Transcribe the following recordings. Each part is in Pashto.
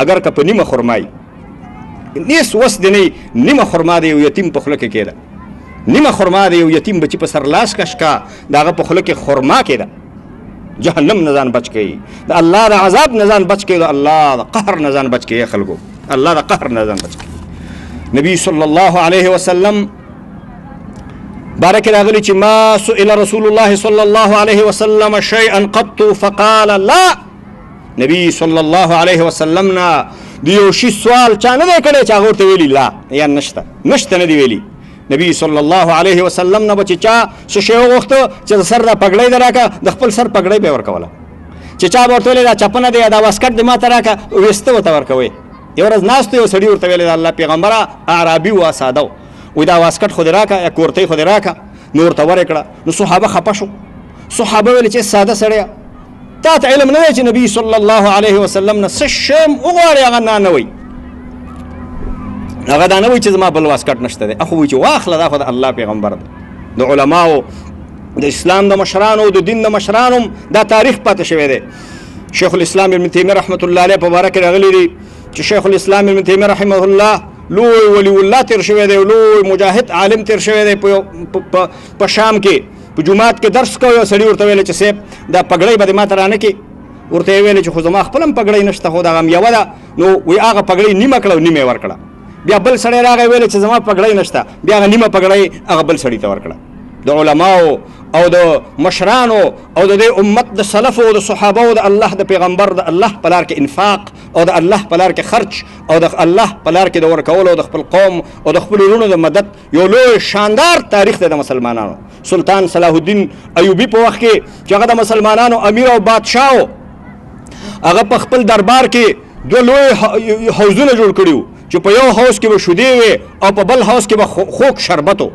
اگر که په نیمه خرمای نیس وس دی نه نیمه خرما د یو یتیم په خوله کې کېده نیمه خرما د یو یتیم بچي په سر لاس کش کا د هغه په خوله کې خرما کېده جهنم نه ځان بچ کړئ د الله د عذاب نه ځان بچ کړئ د الله د قهر نه ځان بچ کړئ خلکو الله د قهر نه ځان بچ کړئ نبی صلی الله علیه وسلم بارك راغلي ما سئل رسول الله صلى الله عليه وسلم شيئا قط فقال لا نبی صلی الله علیه وسلم نا دیو شی سوال چا نه کړي چا ورته ویلی لا یا نشته نه دی ویلی نبی صلی الله علیه وسلم نه بچ چا شې وغوښته چې سر را پګړې دراکا د خپل سر پګړې به ورکوله چې چا ورته ویل دا چپنه دی دا واسکټ دی ما تراکا وسته وته ورکوي یو ورځ ناست یو سړی ورته ویل الله پیغمبره عربي و ساده و دا واسکټ خو دراکا یا کورته خو دراکا نور ته ورکړه نو صحابه خپه شو صحابه ویل چې ساده سړی تا ته علم نه دی چې نبی صلی الله علیه وسلم نه څه شم وغواړي هغه نه وي هغه دا نه وایي چې زما بل واسکټ نشته دی اخو وایي چې واخله دا خو د الله پیغمبر دی د علماو د اسلام د مشرانو د دین د مشرانو دا تاریخ پاتې شوی دی شیخ الاسلام ابن تیمیه رحمت الله علیه په باره کې راغلی دی چې شیخ الاسلام ابن تیمیه رحمه الله لوی ولی الله تیر شوی دی لوی مجاهد عالم تیر شوی دی په شام کې په جمعات کې درس کوي او سړي ورته ویل چې صاحب دا پګړۍ به ما ته رانه کې ورته ویل چې خو زما خپل هم پګړۍ نشته خو دا غم یوه ده نو وی هغه پګړۍ نیمه کړه او نیمه ورکړه بیا بل سړی راغی ویل چې زما پګړۍ نشته بیا هغه نیمه پګړۍ هغه بل سړي ته ورکړه د علماو او د مشرانو او د دې امت د سلفو او د صحابه او د الله د پیغمبر د الله په لار کې انفاق او د الله په لار کې خرچ او د الله په لار کې د ورکولو او د خپل قوم او د خپل وروڼو د مدد یو لوی شاندار تاریخ دی د مسلمانانو سلطان صلاح الدین ایوبي په وخت کې چې هغه د مسلمانانو امیر او بادشاه هغه په خپل دربار کې دوه لوی حوضونه جوړ کړي وو چې په یو حوض کې به شیدې وې او په بل حوض کې به خوږ شربت و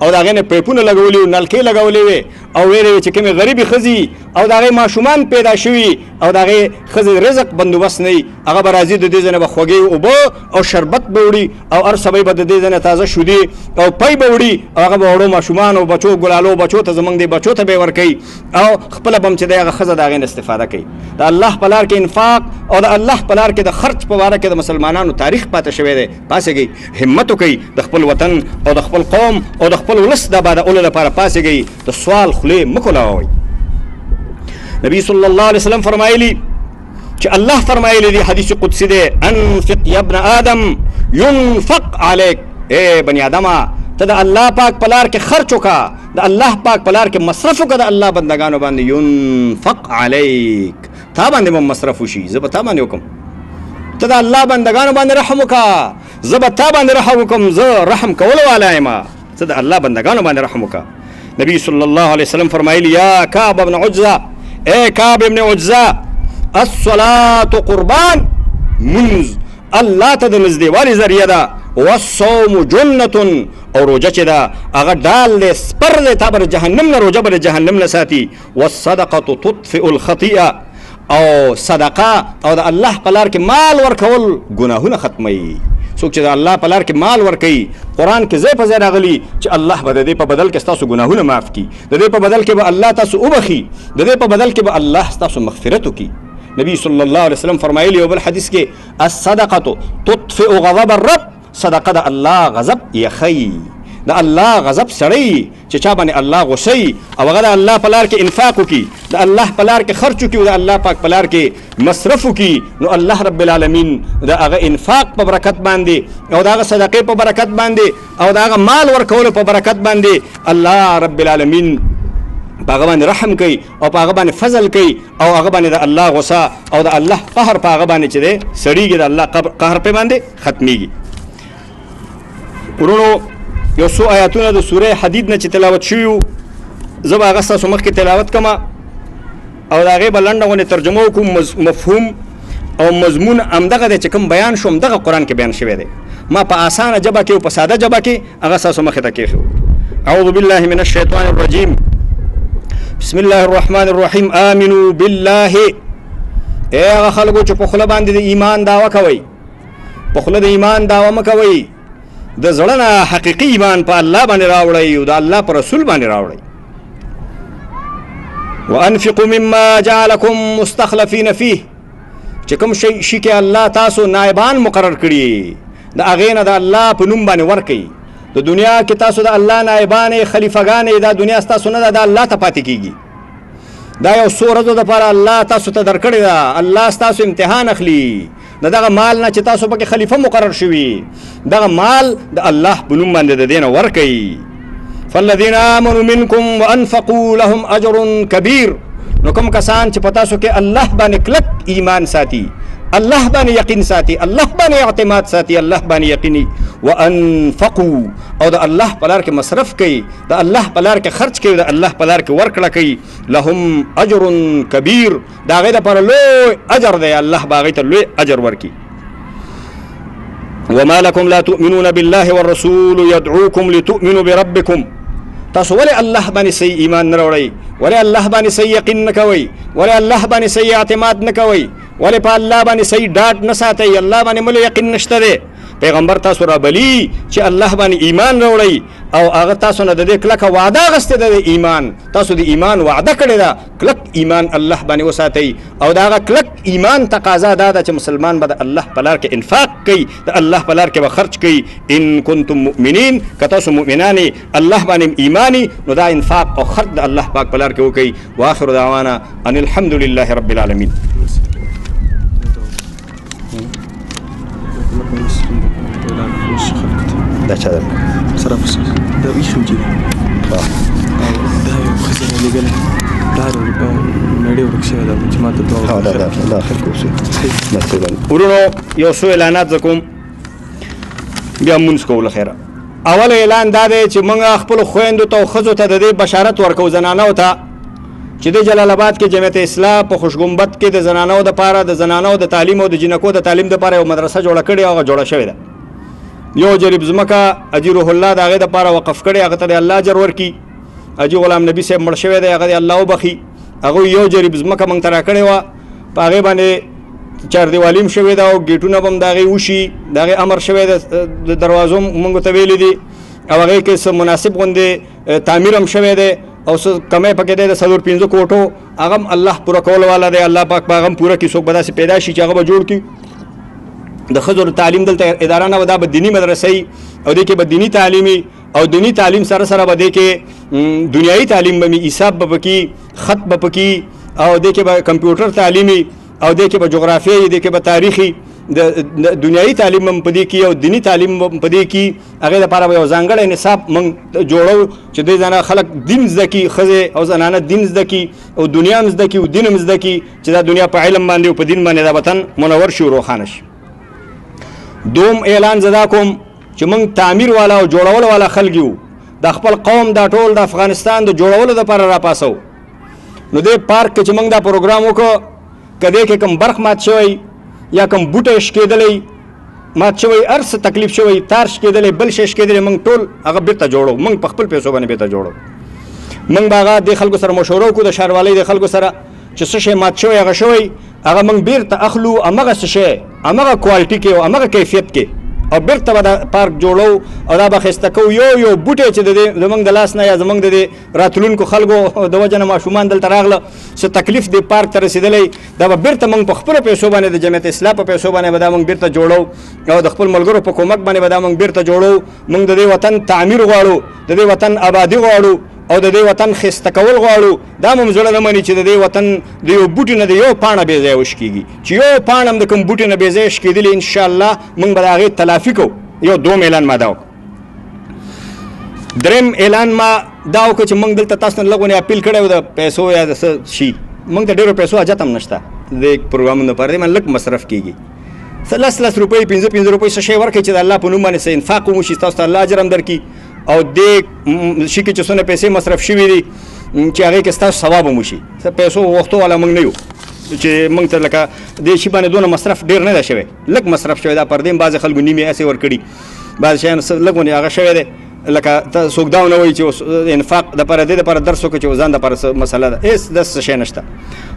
او د هغې نه پیپونه لګولي وو نلکې لګولې وې او ویلې وې چې کومې غریبې ښځې او د هغې ماشومان پیدا شوي او د هغې ښځې رزق بندوبست نه وي هغه به راځي د دې ځای نه به خوږې اوبه او شربت به وړي او هر سبی به د دې ځای نه تازه شیدې او پی به وړي او هغه به وړو ماشومان او بچو ګلالو بچو ته زموږ دې بچو ته به یې ورکوي او خپله به هم چې دی هغه ښځه د هغې نه استفاده کوي د الله په لار کې انفاق او د الله په لار کې د خرچ په باره کې د مسلمانانو تاریخ پاتې شوی دی پاسېږئ همت وکئ د خپل وطن او د خپل قوم او د خپل ولس د آبادولو لپاره پاسېږئ د سوال خولې مه کولاوئ نبی صلی الله علیه وسلم فرمایلی چې الله فرمایلی دی حدیث قدسی دی انفق یا ابن آدم ينفق علیک اے بنی آدمه ته د الله پاک په لار کې خرچ وکړه د الله پاک په لار کې مصرف وکړه د الله بندګانو باندې ينفق علیک تا باندې به مصرف وشي زه به تا باندې وکړم ته د الله بندګانو باندې رحم وکړه زه به تا باندې رحم وکړم زه رحم کولو والا یم ته د الله بندګانو باندې رحم وکړه نبی صلی الله علیه وسلم فرمایلی یا کعب ابن عجزه اے کعب ابن عجزه الصلاة قربان منز الله ته د نږدېوالي ذریعه ده والصوم جنة او روجه چې ده هغه ډال دی سپر دی تا به د جهنم نه روجه به د جهنم نه ساتي والصدقة تطفئ الخطیئه او صدقه او د الله په لار کې مال ورکول ګناهونه ختموي څوک چې د الله په لار کې مال ورکوي قرآن کې ځای په ځای راغلي چې الله به د دې په بدل کې ستاسو ګناهونه معاف کړي د دې په بدل کې به الله تاسو وبخي د دې په بدل کې به الله ستاسو مغفرت وکړي نبی صلی الله علیه وسلم فرمایلی یو بل حدیث کې الصدقه تطفئ غضب الرب صدقه د الله غضب یخی د الله غضب سړی چې چا باندې الله غصه او هغه د الله په لار کې انفاق وکړي د الله په لار کې خرچ وکړي او د الله پاک په لار کې مصرف وکړي نو الله رب العالمین د هغه انفاق په برکت باندې او د هغه صدقې په برکت باندې او د هغه مال ورکولو په برکت باندې الله رب العالمین په هغه باندې رحم کوي او په هغه باندې فضل کوي او هغه باندې د الله غصه او د الله قهر په هغه باندې چې دی سړیږي د الله قهر په باندې ختمیږي ورونو یو څو آیاتونه د سوره حدید نه چې تلاوت شوي وو زه به هغه ستاسو مخکې تلاوت کړم او د هغې به لنډه غونې ترجمه وکړو مفهوم او مضمون همدغه دی چې کوم بیان شو همدغه قرآن کې بیان شوی دی ما په اسانه ژبه کې او په ساده ژبه کې هغه ستاسو مخې ته کېښو اعوذ بالله من الشیطان الرجیم بسم الله الرحمن الرحیم آمنوا بالله ای هغه خلکو چې په خوله باندې د ایمان دعوه کوئ په خوله د ایمان دعوه مه کوئ د زړه نه حقیقي ایمان په الله باندې راوړئ او د الله په رسول باندې راوړئ وانفقوا مما جعلكم مستخلفین فيه چې کوم شي کې الله تاسو نائبان مقرر کړي د هغې نه د الله په نوم باندې ورکوي. د دنیا کې تاسو د الله نائبانې خلیفګانې دا دنیا ستاسو نه ده، دا الله ته پاتې کېږي. دا یو څو ورځو دپاره الله تاسو ته درکړې ده. الله ستاسو امتحان اخلي د دغه مال نه چې تاسو پکې خلیفه مقرر شوي. دغه مال د الله په نوم باندې د دې نه ورکوي. فالذین آمنوا منکم وانفقوا لهم اجر کبیر. نو کوم کسان چې په تاسو کې الله باندې کلک ایمان ساتي، الله باندې یقین ساتي، الله باندې اعتماد ساتي، الله باندې یقیني، وانفقوا او د الله په لار کې مصرف کوي، د الله په لار کې خرج کوي، د الله په لار کې ورکړه کوي، لهم اجر کبیر. د هغې دپاره لوی اجر دی، الله به هغې ته لوی اجر ورکړي. وما لكم لا تؤمنون بالله والرسول يدعوكم لتؤمنوا بربكم. تاسو ولې الله باندې صحیح ایمان نه راوړئ؟ ولې الله باندې صحیح یقین نه کوئ؟ ولې الله باندې صحیح اعتماد نه کوئ؟ ولې په الله باندې صحیح ډاډ نه ساتئ؟ الله باندې ملو یقین نشته دی. پیغمبر تاسو را بلی چې الله باندې ایمان راوړئ او هغه تاسو نه د دې کلکه وعده اخیستې ده د ایمان. تاسو د ایمان وعده کړې ده، کلک ایمان الله باندې وساتئ. او د هغه کلک ایمان تقاضا دا ده چې مسلمان به د الله په لار کې انفاق کوي، د الله په لار کې به خرج کوي. ان کنتم مؤمنین، که تاسو مؤمنان الله باندې ایمانی، نو دا انفاق او خرج د الله پاک په لار کې وکړئ. واخر دعوانا ان الحمد لله رب العالمین. دا چا ده؟ صرف دا ایښم چې دا یو ښځه رالیږلې پلار نړۍ ورک شوی ده چې ما ته دا آخر کې ورونو یو څو اعلانات زه کوم، بیا مونځ کوو له خیره. اول اعلان دا دی چې موږ خپلو خویندو ته او ښځو ته د دې بشارت ورکوو زنانو ته چې د جلال آباد کې جمعیت اصلاح په خوشګنبد کې د زنانو دپاره د زنانو د تعلیم او د جنکو د تعلیم دپاره یو مدرسه جوړه کړې او هغه جوړه شوې ده. یو جریب ځمکه حاجي روح الله د هغې دپاره وقف کړې، هغه ته د الله اجر ورکړي. حاجي غلام نبي صاحب مړ شوی دی، هغه د الله وبخي. هغوی یو جریب ځمکه موږ ته راکړې وه، په هغې باندې چاردیوالي هم شوې ده او ګیټونه به هم د هغې وشي، د هغې امر شوی ده، د دروازو موږ ته ویلي دي او هغې کې څه مناسب غوندې تعمیر هم شوی دی او څه کمی پکې دی د 4-5 کوټو، هغه هم الله پوره کول والا دی. الله پاک به هغه هم پوره کړي. څوک به داسې پیدا شي چې هغه به جوړ کړي. د ښځو تعلیم دلته اداره نه وه، دا به دیني مدرسې او دې کې به دیني تعلیمي او دیني تعلیم سره سره به دې کې دنیایي تعلیم به حساب به پکې، خط به پکې او دې کې به کمپیوټر تعلیمي او دې کې به جغرافیایي، دې کې به تاریخي، د دنیایي تعلیم هم په دې کې او دیني تعلیم هم په دې کې. هغې دپاره به یو ځانګړی نصاب موږ جوړو چې دې ځانه خلک دین زده کړي، ښځې او زنانه دین زده کړي او دنیا هم زده کړي او دین هم زده کړي چې دا دنیا په علم باندې او په دین باندې دا وطن منور شي او روښانه شي. دوم اعلان زه دا کوم چې موږ تعمیر والا او جوړولو والا خلک یو، د خپل قوم دا ټول د افغانستان د جوړولو دپاره راپاسو. نو دې پارک کې چې موږ دا پروګرام وکړو، که دې کې کوم برخ مات شوی یا کوم بوټی شکېدلی مات شوی، هر څه تکلیف شوی، تار شکېدلی، بل شی شکېدلی، موږ ټول هغه بېرته جوړو. موږ په خپل پیسو باندې بېرته جوړو. موږ به هغه دې خلکو سره مشوره وکړو، د ښاروالۍ د خلکو سره چې څه شی مات شوی هغه شوی، هغه موږ بېرته اخلو همغه څه شی همغه کوالټي کې او همغه کیفیت کې او بیرته به دا پارک جوړو او دا به ښایسته کوو. یو بوټی چې د دې زموږ د لاس نه یا زموږ د دې راتلونکو خلکو د وجې نه ماشومان دلته راغله، څه تکلیف دې پارک ته رسېدلی، دا به بیرته موږ په خپلو پیسو باندې د جمعیت اصلاح په پیسو باندې به دا موږ بیرته جوړو او د خپل ملګرو په کومک باندې به دا موږ بیرته جوړو. موږ د دې وطن تعمیر غواړو، د دې وطن آبادي غواړو او د دې وطن ښایسته کول غواړو. دا مو زړه نه مني چې د دې وطن د یو بوټي نه د یو پاڼه بې ځایه وشکېږي، چې یو پاڼه هم د کوم بوټي نه بې ځایه شکېدلې انشاءالله موږ به د هغې تلافي کوو. یو دوم اعلان ما دا وکړ. دریم اعلان ما دا وکړ چې موږ دلته تاسو نه لږ ونې اپیل کړی و د پیسو یا د څه شي. موږ ته ډېرو پیسو حاجت هم نشته د پروګرامونو لپاره، دې باندې لږ مصرف کېږي. 10 روپۍ 15 روپۍ څه شی ورکړئ چې د الله په نوم باندې څه انفاق وشي، تاسو ته الله اجر هم درکړي او دې شي کې چې څونه پیسې مصرف شوي دي چې هغې کې ستاسو ثواب هم وشي. څه پیسو وختو والا موږ نه یو چې موږ ته لکه دې شي باندې دونه مصرف ډېر نه ده شوی، لږ مصرف شوی. دا پردې هم بعضې خلکو نیمې هسې ورکړي، بعضې شیان لږ ونې هغه شوی دی. لکه ته څوک دا ونه وایي چې انفاق دپاره دې دپاره درس وکړه چې ځان دپاره څه مسله ده، هېڅ داسې شی نشته.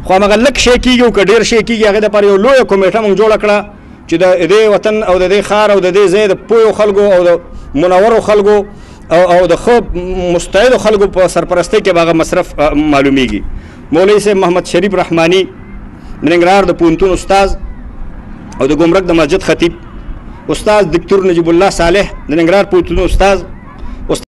خو هماغه لږ شی کېږي او که ډېر شی کېږي هغې دپاره یو لویه کمیټه موږ جوړه کړه چې د دې وطن او د دې ښار او د دې ځای د پوهو خلکو او د منورو خلکو او د ښه مستعدو خلکو په سرپرستۍ کې به هغه مصرف معلومیږي. مولوي صاحب محمد شریف رحماني د ننګرهار د پوهنتون استاذ او د ګمرک د مسجد خطیب استاد دکتور نجیب الله صالح د ننګرهار پوهنتون استاد